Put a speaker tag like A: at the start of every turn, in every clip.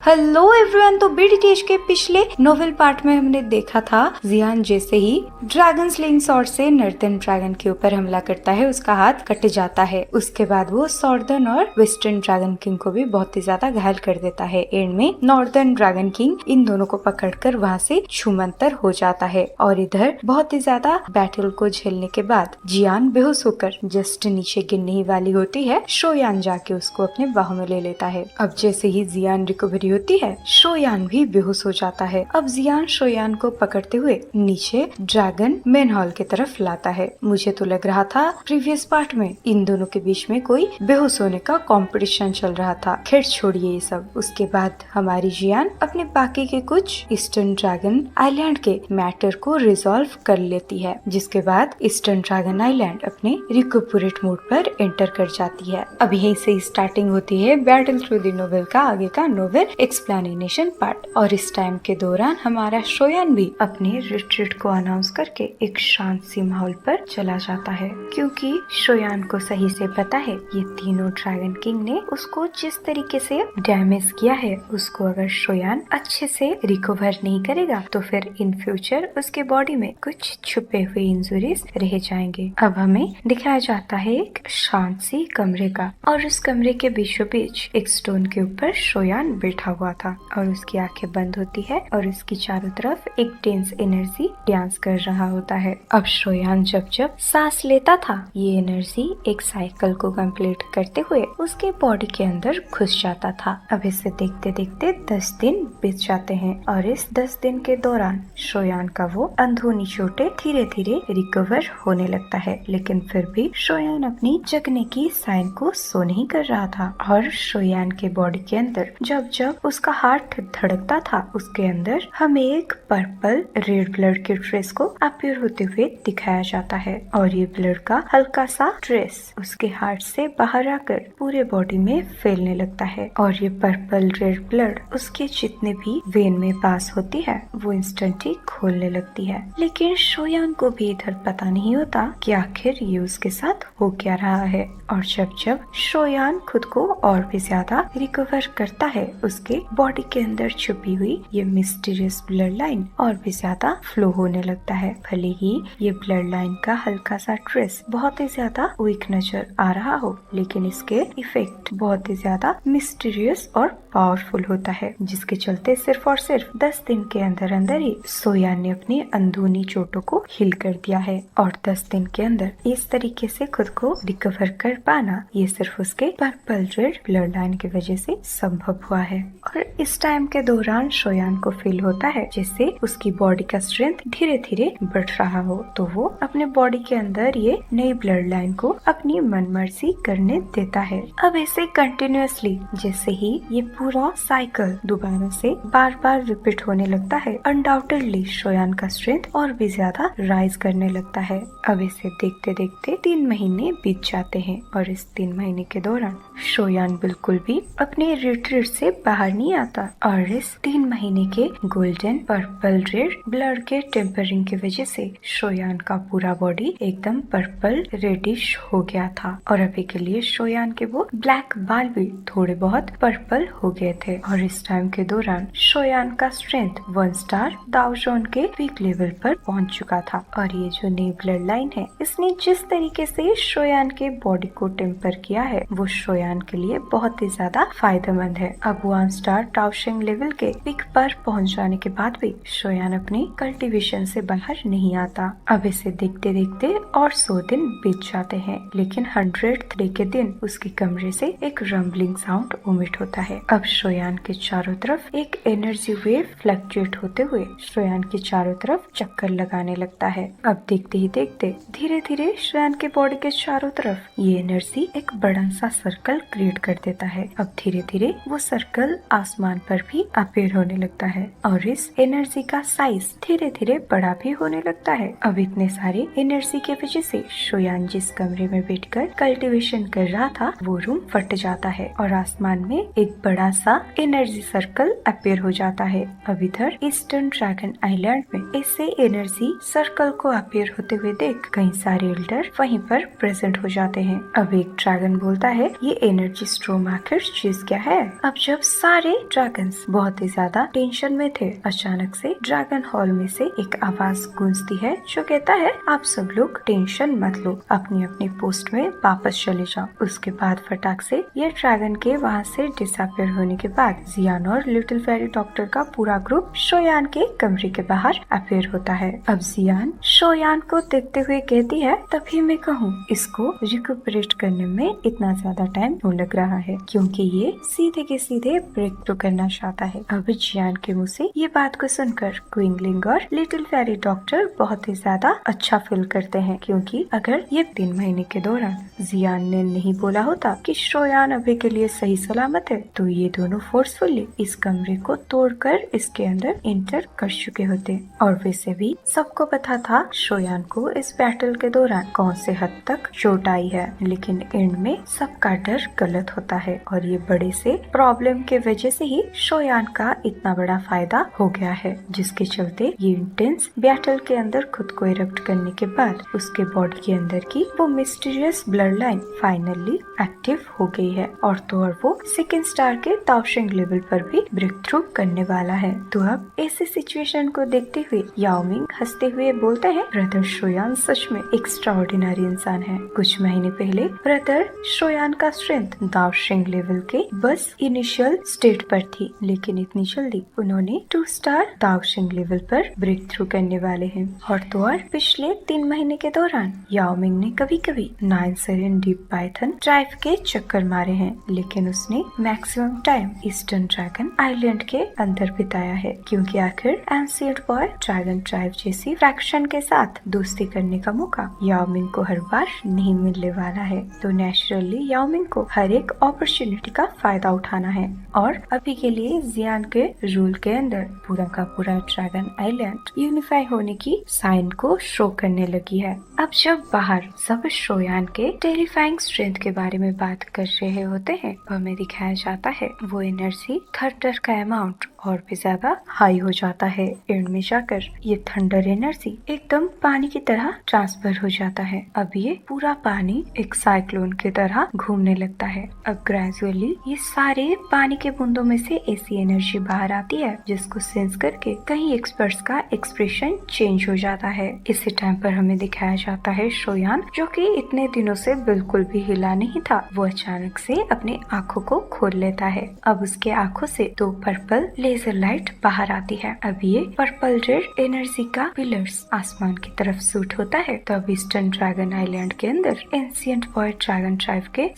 A: Hello everyone. तो बीडीटीएच के पिछले नोवेल पार्ट में हमने देखा था जियान जैसे ही ड्रैगन स्लिंग सॉर्ड से नॉर्दर्न ड्रैगन के ऊपर हमला करता है उसका हाथ कट जाता है। उसके बाद वो सॉर्दर्न और वेस्टर्न ड्रैगन किंग को भी बहुत ही ज्यादा घायल कर देता है। एंड में नॉर्दर्न ड्रैगन किंग इन दोनों को पकड़कर वहाँ से छूमंतर हो जाता है और इधर बहुत ही ज्यादा बैटल को झेलने के बाद जियान बेहोश होकर जस्ट नीचे गिरने ही वाली होती है। शोयान जाके उसको अपने बाहों में ले लेता है। अब जैसे ही जियान रिकवरी होती है शोयान भी बेहोश हो जाता है। अब जियान शोयान को पकड़ते हुए नीचे ड्रैगन मेन हॉल की तरफ लाता है। मुझे तो लग रहा था प्रीवियस पार्ट में इन दोनों के बीच में कोई बेहोश होने का कंपटीशन चल रहा था। खैर छोड़िए ये सब। उसके बाद हमारी जियान अपने बाकी के कुछ ईस्टर्न ड्रैगन आइलैंड के मैटर को रिजॉल्व कर लेती है, जिसके बाद ईस्टर्न ड्रैगन आइलैंड अपने रिकूपरेट मोड पर एंटर कर जाती है। अब यहीं से स्टार्टिंग होती है बैटल थ्रू द नोवेल का आगे का नोवेल एक्सप्लेनेशन पार्ट। और इस टाइम के दौरान हमारा शोयान भी अपने रिट्रीट को अनाउंस करके एक शांत सी माहौल पर चला जाता है, क्योंकि शोयान को सही से पता है ये तीनों ड्रैगन किंग ने उसको जिस तरीके से डैमेज किया है उसको अगर शोयान अच्छे से रिकवर नहीं करेगा तो फिर इन फ्यूचर उसके बॉडी में कुछ छुपे हुए इंजुरीज रह जाएंगे। अब हमें दिखाया जाता है एक शांत सी कमरे का, और उस कमरे के बीचों बीच एक स्टोन के ऊपर शोयान बैठा हुआ था और उसकी आंखें बंद होती है और उसकी चारों तरफ एक टेंस एनर्जी डांस कर रहा होता है। अब शोयान जब जब सांस लेता था ये एनर्जी एक साइकिल को कंप्लीट करते हुए उसके बॉडी के अंदर घुस जाता था। अब इसे देखते देखते 10 दिन बीत जाते हैं और इस 10 दिन के दौरान शोयान का वो अंदरूनी चोटें धीरे धीरे रिकवर होने लगता है, लेकिन फिर भी शोयान अपनी जगने की साइन को सो नहीं कर रहा था। और शोयान के बॉडी के अंदर जब जब उसका हार्ट धड़कता था उसके अंदर हमें एक पर्पल रेड ब्लड के ट्रेस को अपीयर होते हुए दिखाया जाता है, और ये ब्लड का हल्का सा ट्रेस उसके हार्ट से बाहर आकर पूरे बॉडी में फैलने लगता है, और ये पर्पल रेड ब्लड उसके जितने भी वेन में पास होती है वो इंस्टेंटली खोलने लगती है। लेकिन शोयान को भी इधर पता नहीं होता कि आखिर ये उसके साथ हो क्या रहा है। और जब जब शोयान खुद को और भी ज्यादा रिकवर करता है उसके बॉडी के अंदर छुपी हुई ये मिस्टीरियस ब्लड लाइन और भी ज्यादा फ्लो होने लगता है। भले ही ये ब्लड लाइन का हल्का सा ट्रेस बहुत ही ज्यादा वीक नजर आ रहा हो, लेकिन इसके इफेक्ट बहुत ही ज्यादा मिस्टीरियस और पावरफुल होता है, जिसके चलते सिर्फ और सिर्फ 10 दिन के अंदर अंदर ही शोयान ने अपनी अंदरूनी चोटों को हील कर दिया है। और 10 दिन के अंदर इस तरीके से खुद को रिकवर कर पाना ये सिर्फ उसके पर्पल रेड ब्लड लाइन की वजह से संभव हुआ है। और इस टाइम के दौरान शोयान को फील होता है जैसे उसकी बॉडी का स्ट्रेंथ धीरे धीरे बढ़ रहा हो, तो वो अपने बॉडी के अंदर ये नई ब्लड लाइन को अपनी मनमर्जी करने देता है। अब ऐसे कंटिन्यूअसली जैसे ही ये पूरा साइकिल दोबारा से बार बार रिपीट होने लगता है, अनडाउटेडली शोयान का स्ट्रेंथ और भी ज्यादा राइज करने लगता है। अब इसे देखते देखते 3 महीने बीत जाते हैं, और इस 3 महीने के दौरान शोयान बिल्कुल भी अपने रिट्रीट से बाहर नहीं आता, और इस 3 महीने के गोल्डन पर्पल रेड ब्लड के टेम्परिंग की वजह से शोयान का पूरा बॉडी एकदम पर्पल रेडिश हो गया था, और अभी के लिए शोयान के वो ब्लैक बाल भी थोड़े बहुत पर्पल हो गए थे। और इस टाइम के दौरान शोयान का स्ट्रेंथ 1 स्टार दाओ जोन के पीक लेवल पर पहुंच चुका था, और ये जो नई ब्लड लाइन है इसने जिस तरीके से शोयान के बॉडी को टेम्पर किया है वो शोयान के लिए बहुत ही ज्यादा फायदेमंद है। अब 1 स्टार टाओशिंग लेवल के पीक पर पहुंच जाने के बाद भी शोयान अपनी कल्टीवेशन से बाहर नहीं आता। अब इसे देखते देखते और 100 दिन बीत जाते हैं, लेकिन 100th डे के दिन उसके कमरे से एक रंबलिंग साउंड उमिट होता है। अब शोयान के चारों तरफ एक एनर्जी वेव फ्लक्चुएट होते हुए शोयान के चारों तरफ चक्कर लगाने लगता है। अब देखते ही देखते धीरे धीरे शोयान के बॉडी के चारों तरफ ये एनर्जी एक बड़ा सा सर्कल क्रिएट कर देता है। अब धीरे धीरे वो सर्कल आसमान पर भी अपीयर होने लगता है, और इस एनर्जी का साइज धीरे धीरे बड़ा भी होने लगता है। अब इतने सारे एनर्जी की वजह से शोयान जिस कमरे में बैठकर कल्टीवेशन कर रहा था वो रूम फट जाता है, और आसमान में एक बड़ा बड़ा सा एनर्जी सर्कल अपीयर हो जाता है। अब इधर ईस्टर्न ड्रैगन आइलैंड में ऐसे एनर्जी सर्कल को अपीयर होते हुए देख कई सारे एल्डर वहीं पर प्रेजेंट हो जाते हैं। अब एक ड्रैगन बोलता है, ये एनर्जी स्ट्रोम आखिर चीज क्या है? अब जब सारे ड्रैगन्स बहुत ही ज्यादा टेंशन में थे, अचानक से ड्रैगन हॉल में से एक आवाज गूंजती है जो कहता है, आप सब लोग टेंशन मत लो, अपनी अपनी पोस्ट में वापस चले जाओ। उसके बाद फटाक से ये ड्रैगन के वहाँ से डिसअपियर होने के बाद जियान और लिटिल फेरी डॉक्टर का पूरा ग्रुप शोयान के कमरे के बाहर अपीयर होता है। अब जियान शोयान को देखते हुए कहती है, तभी मैं कहूँ इसको रिकूपरेट करने में इतना ज्यादा टाइम क्यों लग रहा है, क्योंकि ये सीधे के सीधे ब्रेक थ्रू करना चाहता है। अब जियान के मुँह से ये बात को सुनकर क्विंगलिंग और लिटिल फेरी डॉक्टर बहुत ही ज्यादा अच्छा फील करते हैं, क्योंकि अगर ये 3 महीने के दौरान जियान ने नहीं बोला होता कि शोयान अभी के लिए सही सलामत है, तो ये दोनों फोर्सफुली इस कमरे को तोड़कर इसके अंदर इंटर कर चुके होते। और वैसे भी सबको पता था शोयान को इस बैटल के दौरान कौन से हद तक चोट आई है, लेकिन एंड में सबका डर गलत होता है और ये बड़े से प्रॉब्लम के वजह से ही शोयान का इतना बड़ा फायदा हो गया है, जिसके चलते ये इंटेंस बैटल के अंदर खुद को इरप्ट करने के बाद उसके बॉडी के अंदर की वो mysterious blood line finally active हो गई है और तो और वो सेकंड स्टार के ताओशिंग लेवल पर भी ब्रेक थ्रू करने वाला है। तो अब ऐसे सिचुएशन को देखते हुए याओ मिंग हंसते हुए बोलते हैं, ब्रदर शोयान सच में एक्स्ट्राऑर्डिनरी इंसान है। कुछ महीने पहले ब्रदर शोयान का स्ट्रेंथ ताओशिंग लेवल के बस इनिशियल स्टेट पर थी, लेकिन इतनी जल्दी उन्होंने 2 स्टार ताओशिंग लेवल पर ब्रेक थ्रू करने वाले हैं। और तो और पिछले 3 महीने के दौरान याओ मिंग ने कभी कभी 9 सेरेन डीप पाइथन ड्राइव के चक्कर मारे हैं, लेकिन उसने maximum time eastern dragon island के अंदर बिताया है, क्योंकि आखिर एंशिएंट बॉय ड्रैगन ट्राइब जैसी फ्रैक्शन के साथ दोस्ती करने का मौका याओ मिंग को हर बार नहीं मिलने वाला है। तो नेचुरली याओ मिंग को हर एक अपॉर्चुनिटी का फायदा उठाना है और अभी के लिए जियान के रूल के अंदर पूरा का पूरा ड्रैगन आइलैंड यूनिफाई होने की साइन को शो करने लगी है। अब जब बाहर सब शोयान के टेरिफाइंग स्ट्रेंथ के बारे में बात कर रहे होते हैं, हमें दिखाया जाता है वो एनर्जी थंडर का अमाउंट और भी ज्यादा हाई हो जाता है। एंड में जाकर ये थंडर एनर्जी एकदम पानी की तरह ट्रांसफर हो जाता है। अब ये पूरा पानी एक साइक्लोन की तरह घूमने लगता है। अब ग्रेजुअली ये सारे पानी के बूंदों में से ऐसी एनर्जी बाहर आती है जिसको सेंस करके कई एक्सपर्ट्स का एक्सप्रेशन चेंज हो जाता है। इसी टाइम पर हमें दिखाया जाता है शोयान, जो कि इतने दिनों से बिल्कुल भी हिला नहीं था, वो अचानक से अपने आँखों को खोल लेता है। अब उसके आँखों से 2 पर्पल लेजर लाइट बाहर आती है। अब ये पर्पल रेड एनर्जी का पिलर्स आसमान की तरफ शूट होता है। तब ईस्टर्न ड्रैगन आइलैंड के अंदर एंशिएंट बॉय ड्रैगन ट्राइब के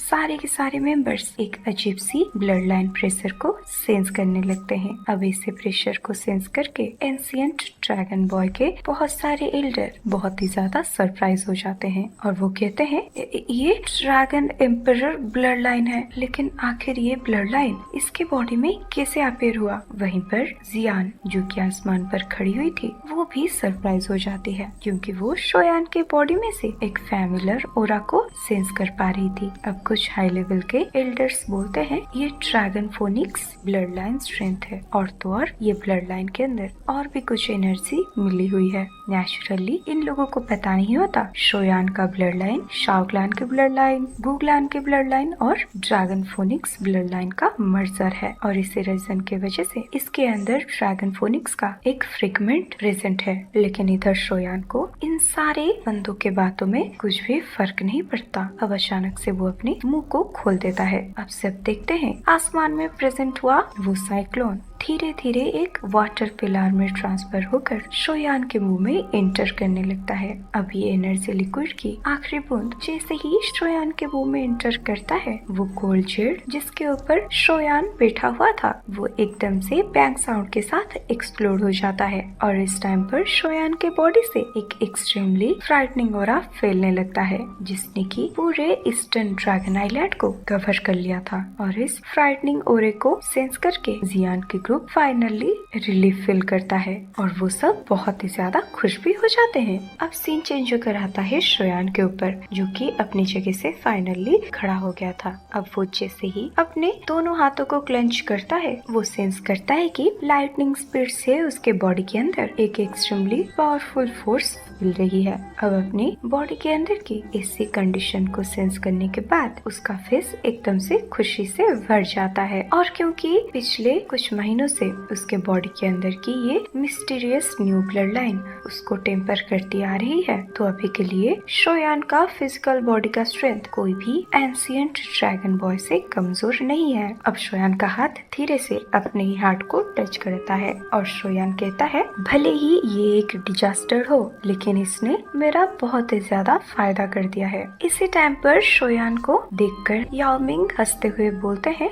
A: सारे मेंबर्स एक अजीब सी ब्लड लाइन प्रेशर को सेंस करने लगते हैं। अब इसे प्रेशर को सेंस करके एंशिएंट ड्रैगन बॉय के बहुत सारे एल्डर बहुत ही ज्यादा सरप्राइज हो जाते हैं और वो कहते हैं, ये ड्रैगन एम्परर ब्लड लाइन है, लेकिन आखिर ये ब्लड लाइन इसके बॉडी में कैसे अपीयर हुआ? वहीं पर जियान, जो कि आसमान पर खड़ी हुई थी, वो भी सरप्राइज हो जाती है, क्योंकि वो शोयान के बॉडी में से एक फैमिलियर ओरा को सेंस कर पा रही थी। अब कुछ हाई लेवल के एल्डर्स बोलते हैं, ये dragon phoenix blood line strength है और तो और ये ब्लड लाइन के अंदर और भी कुछ एनर्जी मिली हुई है। नेचुरली इन लोगों को पता नहीं होता शोयान का ब्लड लाइन शाओ क्लैन के ब्लड लाइन, वू क्लैन के ब्लड लाइन और ड्रैगन फोनिक्स ब्लड लाइन का मर्जर है और इसी रीजन के वजह से इसके अंदर ड्रैगन फोनिक्स का एक फ्रेगमेंट प्रेजेंट है। लेकिन इधर शोयान को इन सारे बंदों के बातों में कुछ भी फर्क नहीं पड़ता। अब अचानक से वो अपने मुंह को खोल देता है। अब सब देखते हैं आसमान में प्रेजेंट हुआ वो साइक्लोन धीरे धीरे एक वाटर पिलर में ट्रांसफर होकर शोयान के मुंह में एंटर करने लगता है। अब ये एनर्जी लिक्विड की आखिरी बूंद जैसे ही शोयान के मुंह में एंटर करता है, वो कोल्ड जेड जिसके ऊपर शोयान बैठा हुआ था वो एकदम से बैंग साउंड के साथ एक्सप्लोड हो जाता है और इस टाइम पर शोयान के बॉडी से एक एक्सट्रीमली फ्राइटनिंग ऑरा फैलने लगता है, जिसने की पूरे ईस्टर्न ड्रैगन आइलैंड को कवर कर लिया था। और इस फ्राइटनिंग ऑरे को सेंस करके जियान के ग्रुप फाइनली रिलीफ फील करता है और वो सब बहुत ही ज्यादा खुश भी हो जाते हैं। अब सीन चेंज होकर आता है शोयान के ऊपर, जो कि अपनी जगह से फाइनली खड़ा हो गया था। अब वो जैसे ही अपने दोनों हाथों को क्लेंच करता है, वो सेंस करता है कि लाइटनिंग स्पीड से उसके बॉडी के अंदर एक एक्सट्रीमली पावरफुल फोर्स मिल रही है। अब अपनी बॉडी के अंदर की इसी कंडीशन को सेंस करने के बाद उसका फेस एकदम से खुशी से भर जाता है। और क्योंकि पिछले कुछ महीनों से उसके बॉडी के अंदर की ये मिस्टीरियस न्यू ब्लड लाइन उसको टेम्पर करती आ रही है, तो अभी के लिए शोयान का फिजिकल बॉडी का स्ट्रेंथ कोई भी एंशिएंट ड्रैगन बॉय से कमजोर नहीं है। अब शोयान का हाथ धीरे से अपने ही हार्ट को टच करता है और शोयान कहता है, भले ही ये एक डिजास्टर हो, लेकिन इसने मेरा बहुत ही ज्यादा फायदा कर दिया है। इसी टाइम पर शोयान को देखकर याओ मिंग हंसते हुए बोलते हैं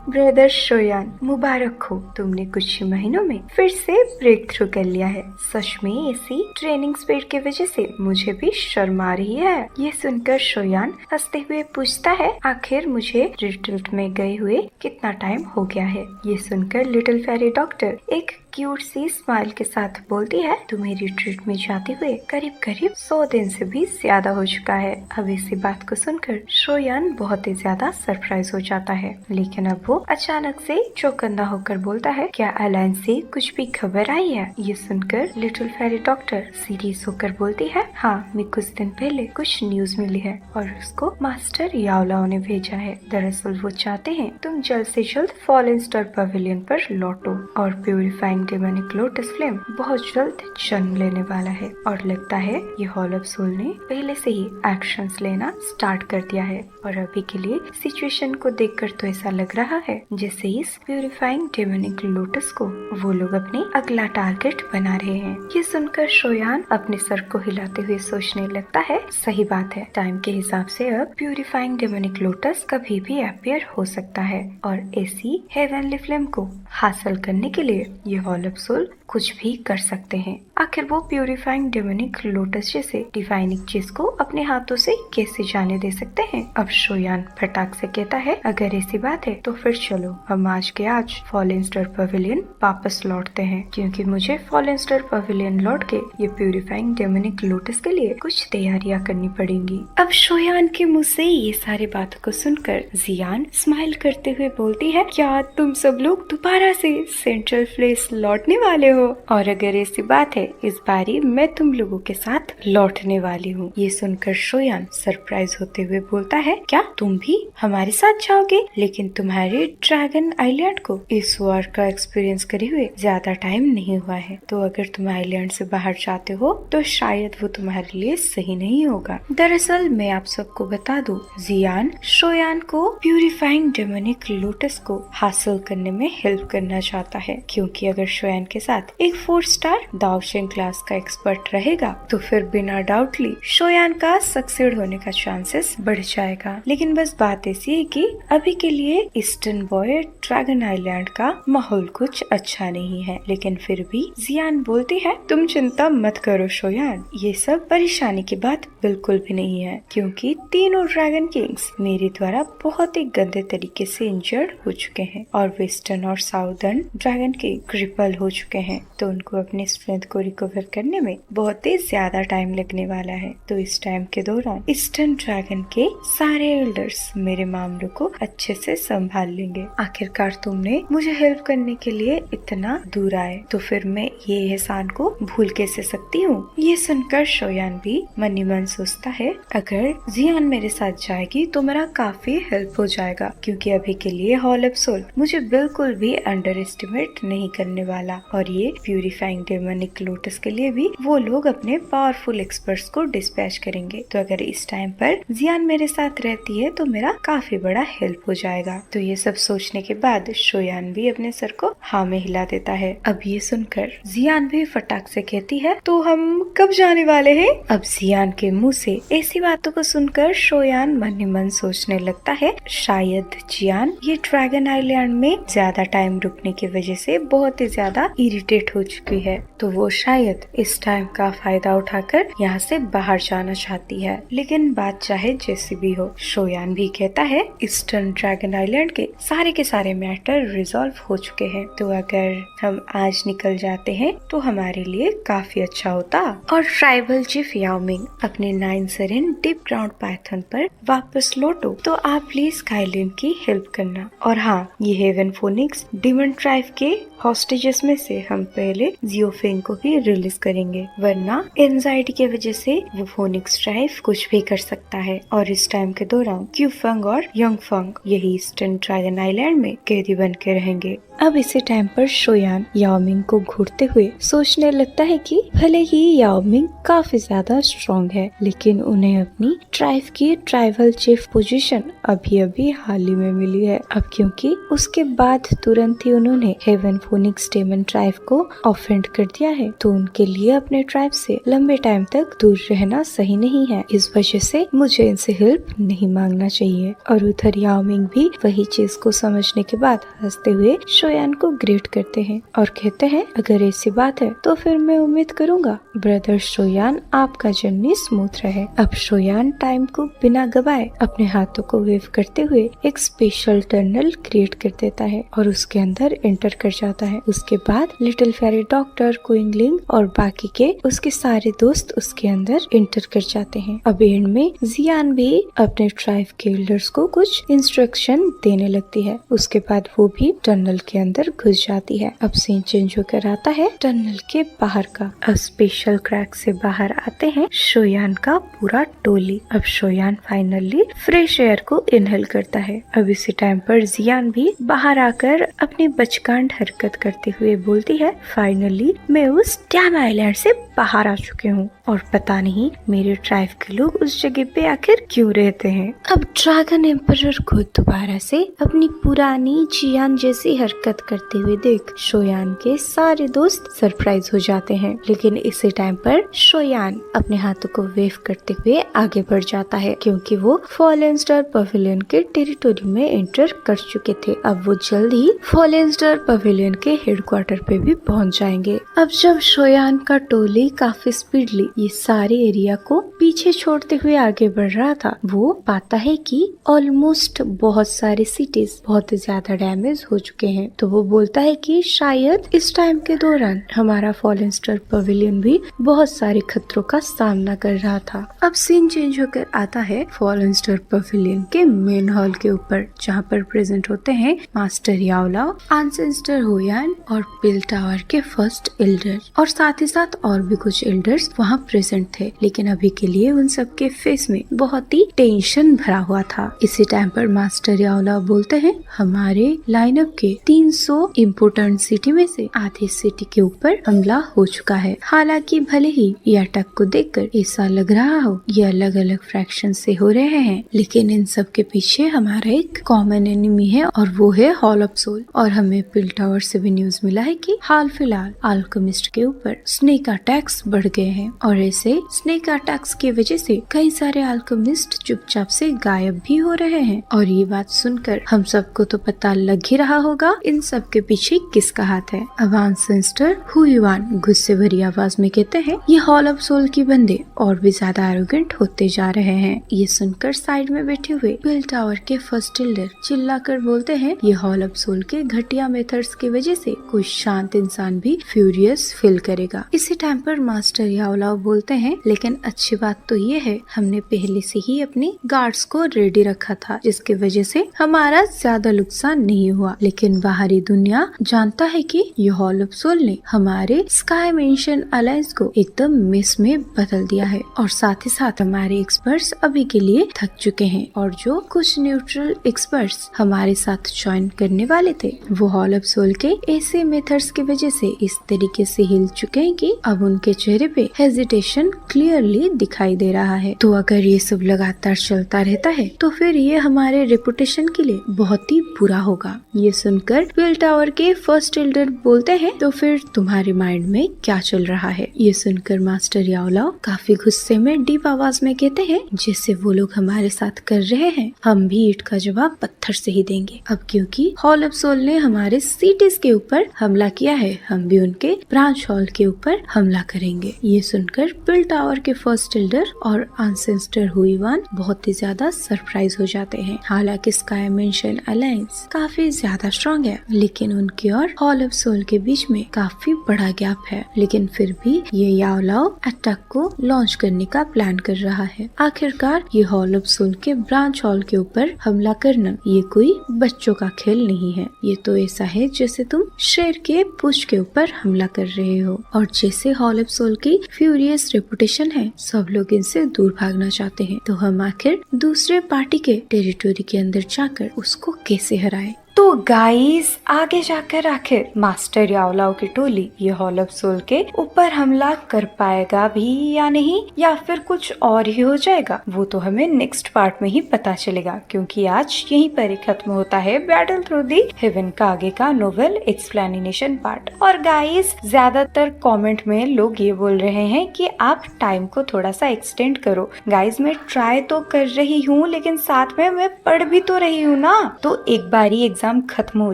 A: ब्रदर शोयान, मुबारक हो, तुमने कुछ ही महीनों में फिर से ब्रेक थ्रू कर लिया है। सच में इसी ट्रेनिंग स्पीड की वजह से मुझे भी शर्म आ रही है। ये सुनकर शोयान हंसते हुए पूछता है, आखिर मुझे रिट्रीट में गए हुए कितना टाइम हो गया है। ये सुनकर लिटिल फेरी डॉक्टर एक क्यूट सी स्माइल के साथ बोलती है, तुम्हें रिट्रीट में जाते हुए करीब करीब 100 दिन से भी ज्यादा हो चुका है। अब इसी बात को सुनकर शोयान बहुत ही ज्यादा सरप्राइज हो जाता है, लेकिन अब वो अचानक से चौकन्ना होकर बोलता है, क्या अलायंस से कुछ भी खबर आई है? ये सुनकर लिटिल फेरी डॉक्टर सीरियस होकर बोलती है, हाँ, मैं कुछ दिन पहले कुछ न्यूज मिली है और उसको मास्टर याओलाओ ने भेजा है। दरअसल वो चाहते हैं तुम जल्द से जल्द फॉलन स्टार पवेलियन पर लौटो और प्यूरिफाइंग डेमोनिक लोटस फ्लेम बहुत जल्द जन्म लेने वाला है। और लगता है ये हॉल ऑफ सोल ने पहले से ही एक्शंस लेना स्टार्ट कर दिया है और अभी के लिए सिचुएशन को देखकर तो ऐसा लग रहा है जैसे इस प्यूरिफाइंग डेमोनिक लोटस को वो लोग अपने अगला टारगेट बना रहे हैं। ये सुनकर शोयान अपने सर को हिलाते हुए सोचने लगता है, सही बात है, टाइम के हिसाब से अब प्यूरिफाइंग डेमोनिक लोटस कभी भी अपीयर हो सकता है और ऐसी हेवनली फ्लेम को हासिल करने के लिए ये हॉल ऑफ सोल कुछ भी कर सकते हैं। आखिर वो प्यूरिफाइंग डेमोनिक लोटस जैसे डिवाइनिक चीज को अपने हाथों से कैसे जाने दे सकते हैं? अब शोयान फटाक से कहता है, अगर ऐसी बात है तो फिर चलो हम आज के आज फॉलन स्टार पवेलियन वापस लौटते हैं, क्योंकि मुझे फॉलन स्टार पवेलियन लौट के ये प्यूरिफाइंग डेमोनिक लोटस के लिए कुछ तैयारियां करनी पड़ेंगी। अब शोयान के मुँह से ये सारी बातों को सुनकर जियान स्माइल करते हुए बोलती है, क्या तुम सब लोग दोबारा से सेंट्रल प्लेस लौटने वाले हो? और अगर ऐसी बात है, इस बारी मैं तुम लोगों के साथ लौटने वाली हूँ। ये सुनकर शोयान सरप्राइज होते हुए बोलता है, क्या तुम भी हमारे साथ जाओगे? लेकिन तुम्हारे ड्रैगन आइलैंड को इस वॉर का एक्सपीरियंस करे हुए ज्यादा टाइम नहीं हुआ है, तो अगर तुम आइलैंड से बाहर जाते हो तो शायद वो तुम्हारे लिए सही नहीं होगा। दरअसल मैं आप सबको बता दूं, जियान शोयान को प्यूरिफाइंग डेमोनिक लोटस को हासिल करने में हेल्प करना चाहता है, क्योंकि अगर शोयान के साथ एक 4 स्टार दाओशिंग क्लास का एक्सपर्ट रहेगा तो फिर बिना डाउटली शोयान का सक्सेड होने का चांसेस बढ़ जाएगा। लेकिन बस बात ऐसी है कि अभी के लिए ईस्टर्न बॉय ड्रैगन आइलैंड का माहौल कुछ अच्छा नहीं है, लेकिन फिर भी जियान बोलती है, तुम चिंता मत करो शोयान, ये सब परेशानी की बात बिल्कुल भी नहीं है, क्योंकि तीनों ड्रैगन किंग्स मेरे द्वारा बहुत ही गंदे तरीके से इंजर्ड हो चुके हैं और वेस्टर्न और साउदर्न ड्रैगन के क्रिपल हो चुके हैं, तो उनको अपने स्ट्रेंथ को रिकवर करने में बहुत ही ज्यादा टाइम लगने वाला है। तो इस टाइम के दौरान ईस्टर्न ड्रैगन के सारे एल्डर्स मेरे मामलों को अच्छे से संभाल लेंगे। आखिरकार तुमने मुझे हेल्प करने के लिए इतना दूर आए, तो फिर मैं ये एहसान को भूल कैसे सकती हूँ? ये सुनकर शोयान भी मन ही मन सोचता है, अगर जियान मेरे साथ जाएगी तो मेरा काफी हेल्प हो जाएगा, क्योंकि अभी के लिए हॉल ऑफ सोल मुझे बिल्कुल भी अंडर एस्टिमेट नहीं करने वाला और ये प्यूरिफाइंग डेमोनिक लोटस के लिए भी वो लोग अपने पावरफुल एक्सपर्ट्स को डिस्पैच करेंगे। तो अगर इस टाइम पर जियान मेरे साथ रहती है तो मेरा काफी बड़ा हेल्प हो जाएगा। तो ये सब सोचने के बाद शोयान भी अपने सर को हाँ में हिला देता है। अब ये सुनकर जियान भी फटाक से कहती है, तो हम कब जाने वाले हैं? अब जियान के मुंह से ऐसी बातों को सुनकर शोयान मन ही मन सोचने लगता है, शायद जियान ये ड्रैगन आइलैंड में ज्यादा टाइम रुकने की वजह से बहुत ही ज्यादा इरिटेट हो चुकी है, तो वो शायद इस टाइम का फायदा उठाकर यहाँ से बाहर जाना चाहती है। लेकिन बात चाहे जैसी भी हो, शोयान भी कहता है ईस्टर्न ड्रैगन आइलैंड के सारे मैटर रिजॉल्व हो चुके हैं, तो अगर हम आज निकल जाते हैं तो हमारे लिए काफी अच्छा होता। और ट्राइबल चीफ याओ मिंग अपने 9 सेरेन डीप ग्राउंड पाइथन पर वापस लौटो, तो आप प्लीज काइलिन की हेल्प करना। और हाँ, ये हेवन फोनिक्स डिमन ट्राइब के हॉस्टेजेस में से हम पहले जियोफेंग को ही रिलीज करेंगे, वरना एंजाइटी की वजह से वो फोनिक्स ट्राइब कुछ भी कर सकता है। और इस टाइम के दौरान क्यूफंग और यंगफंग यही ईस्टर्न ड्रैगन आइलैंड में कैदी बन के रहेंगे। अब इसी टाइम पर शोयान याओमिंग को घूरते हुए सोचने लगता है कि भले ही याओमिंग काफी ज्यादा स्ट्रॉन्ग है, लेकिन उन्हें अपनी ट्राइब की ट्राइबल चीफ पोजीशन अभी हाल ही में मिली है। अब क्योंकि उसके बाद तुरंत ही उन्होंने हेवन फोनिक्स डेमन ट्राइब को ऑफेंड कर दिया है, तो उनके लिए अपने ट्राइब से लंबे टाइम तक दूर रहना सही नहीं है। इस वजह से मुझे इनसे हेल्प नहीं मांगना चाहिए। और उधर याओमिंग भी वही चीज को समझने के बाद हंसते हुए शोयान को ग्रेट करते हैं और कहते हैं अगर ऐसी बात है तो फिर मैं उम्मीद करूंगा ब्रदर शोयान आपका जर्नी स्मूथ रहे। अब शोयान टाइम को बिना गवाए अपने हाथों को वेव करते हुए एक स्पेशल टनल क्रिएट कर देता है और उसके अंदर एंटर कर जाता है। उसके बाद लिटिल फेरी डॉक्टर, क्विंगलिंग और बाकी के उसके सारे दोस्त उसके अंदर एंटर कर जाते हैं। अब एंड में जियान भी अपने ट्राइब के एल्डर्स को कुछ इंस्ट्रक्शन देने लगती है। उसके बाद वो भी टनल के अंदर घुस जाती है। अब सीन चेंज होकर आता है टनल के बाहर का। अब स्पेशल क्रैक से बाहर आते हैं शोयान का पूरा टोली। अब शोयान फाइनली फ्रेश एयर को इनहेल करता है। अब इसी टाइम पर जियान भी बाहर आकर अपनी बचकांड हरकत करते हुए बोलती है फाइनली मैं उस डैम आइलैंड से बाहर आ चुके हूँ और पता नहीं मेरे ट्राइब के लोग उस जगह पे आखिर क्यों रहते हैं। अब ड्रैगन एम्परर को दोबारा से अपनी पुरानी जियान जैसी हरकत करते हुए देख शोयान के सारे दोस्त सरप्राइज हो जाते हैं। लेकिन इसी टाइम पर शोयान अपने हाथों को वेव करते हुए आगे बढ़ जाता है क्योंकि वो फॉलन स्टार पवेलियन के टेरिटोरी में एंटर कर चुके थे। अब वो जल्द ही फॉलन स्टार पवेलियन के हेडक्वार्टर पे भी पहुंच जाएंगे। अब जब शोयान का टोली काफी स्पीडली ये सारे एरिया को पीछे छोड़ते हुए आगे बढ़ रहा था, वो पाता है कि ऑलमोस्ट बहुत सारे सिटीज बहुत ज्यादा डैमेज हो चुके हैं। तो वो बोलता है कि शायद इस टाइम के दौरान हमारा फॉलन स्टार पवेलियन भी बहुत सारे खतरों का सामना कर रहा था। अब सीन चेंज होकर आता है फॉलन स्टार पवेलियन के मेन हॉल के ऊपर, जहाँ पर प्रेजेंट होते हैं मास्टर याओलाओ, एंसेस्टर होयान और पिल टावर के फर्स्ट एल्डर और साथ ही साथ और भी कुछ एल्डर्स वहाँ प्रेजेंट थे। लेकिन अभी के लिए उन सब के फेस में बहुत ही टेंशन भरा हुआ था। इसी टाइम पर मास्टर याओलाओ बोलते हैं हमारे लाइनअप के 300 इम्पोर्टेंट सिटी में से आधे सिटी के ऊपर हमला हो चुका है। हालांकि भले ही ये अटैक को देखकर ऐसा लग रहा हो ये अलग अलग फ्रैक्शन से हो रहे हैं, लेकिन इन सब के पीछे हमारा एक कॉमन एनिमी है और वो है हॉल ऑफ सोल। और हमें पिल टावर से भी न्यूज मिला है कि हाल फिलहाल अल्केमिस्ट के ऊपर स्नेक अटैक्स बढ़ गए हैं और ऐसे स्नेक अटैक्स की वजह से कई सारे अल्केमिस्ट चुपचाप से गायब भी हो रहे हैं। और ये बात सुनकर हम सबको तो पता लग ही रहा होगा इन सब के पीछे किसका हाथ है। अब एंसेस्टर हुयुआन गुस्से भरी आवाज में कहते हैं ये हॉल ऑफ सोल की बंदे और भी ज्यादा एरोगेंट होते जा रहे हैं। ये सुनकर साइड में बैठे हुए पिल टावर के फर्स्ट एल्डर चिल्लाकर बोलते हैं ये हॉल ऑफ सोल के घटिया मेथड्स की वजह से कोई शांत इंसान भी फ्यूरियस फील करेगा। इसी टाइम पर मास्टर याओलाओ बोलते हैं लेकिन अच्छी बात तो ये है हमने पहले से ही अपने गार्ड्स को रेडी रखा था जिसकी वजह से हमारा ज्यादा नुकसान नहीं हुआ। लेकिन बाहरी दुनिया जानता है कि ये हॉल ऑफ सोल ने हमारे स्काई मेंशन अलायंस को एकदम मिस में बदल दिया है और साथ ही साथ हमारे एक्सपर्ट्स अभी के लिए थक चुके हैं और जो कुछ न्यूट्रल एक्सपर्ट्स हमारे साथ ज्वाइन करने वाले थे वो हॉल ऑफ सोल के ऐसे मेथड्स की वजह से इस तरीके से हिल चुके हैं कि अब उनके चेहरे पे हेजिटेशन हेजिटेशन क्लियरली दिखाई दे रहा है। तो अगर ये सब लगातार चलता रहता है तो फिर ये हमारे रेपुटेशन के लिए बहुत ही बुरा होगा। ये सुनकर विल टावर के फर्स्ट एल्डर बोलते हैं, तो फिर तुम्हारे माइंड में क्या चल रहा है? ये सुनकर मास्टर याओलाओ काफी गुस्से में डीप आवाज में कहते हैं, जैसे वो लोग हमारे साथ कर रहे हैं, हम भी ईंट का जवाब पत्थर से ही देंगे। अब क्योंकि हॉल ऑफ सोल ने हमारे सिटीज के ऊपर हमला किया है, हम भी उनके ब्रांच हॉल के ऊपर हमला करेंगे। ये सुनकर विल टावर के फर्स्ट एल्डर और एंसेस्टर हुईवान बहुत ही ज्यादा सरप्राइज हो जाते हैं। हालांकि स्काई मेंशन अलायंस काफी ज्यादा स्ट्रॉन्ग है, लेकिन उनकी और हॉल ऑफ सोल के बीच में काफी बड़ा गैप है। लेकिन फिर भी ये याओलाओ अटैक को लॉन्च करने का प्लान कर रहा है। आखिरकार ये हॉल ऑफ सोल के ब्रांच हॉल के ऊपर हमला करना ये कोई बच्चों का खेल नहीं है। ये तो ऐसा है जैसे तुम शेर के पूंछ के ऊपर हमला कर रहे हो। और जैसे हॉल ऑफ सोल की फ्यूरियस रेपुटेशन है, सब लोग इनसे दूर भागना चाहते हैं, तो हम आखिर दूसरे पार्टी के टेरिटोरी के अंदर जाकर उसको कैसे हराए? तो गाइस, आगे जाकर आखिर मास्टर याओलाओ की टोली ये हॉल ऑफ सोल के ऊपर हमला कर पाएगा भी या नहीं, या फिर कुछ और ही हो जाएगा, वो तो हमें नेक्स्ट पार्ट में ही पता चलेगा। क्योंकि आज यहीं पर ही खत्म होता है बैटल थ्रू दी हेवन का आगे का नोवेल एक्सप्लेनेशन पार्ट। और गाइस, ज्यादातर कमेंट में लोग ये बोल रहे हैं कि आप टाइम को थोड़ा सा एक्सटेंड करो। गाइस, मैं ट्राई तो कर रही हूँ, लेकिन साथ में मैं पढ़ भी तो रही हूँ ना। तो एक बार ही एग्जाम खत्म हो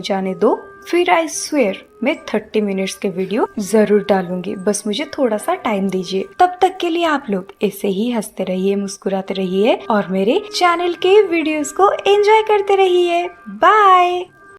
A: जाने दो, फिर आई स्वेयर मैं 30 मिनट्स के वीडियो जरूर डालूंगी। बस मुझे थोड़ा सा टाइम दीजिए। तब तक के लिए आप लोग ऐसे ही हंसते रहिए, मुस्कुराते रहिए और मेरे चैनल के वीडियोस को एंजॉय करते रहिए। बाय।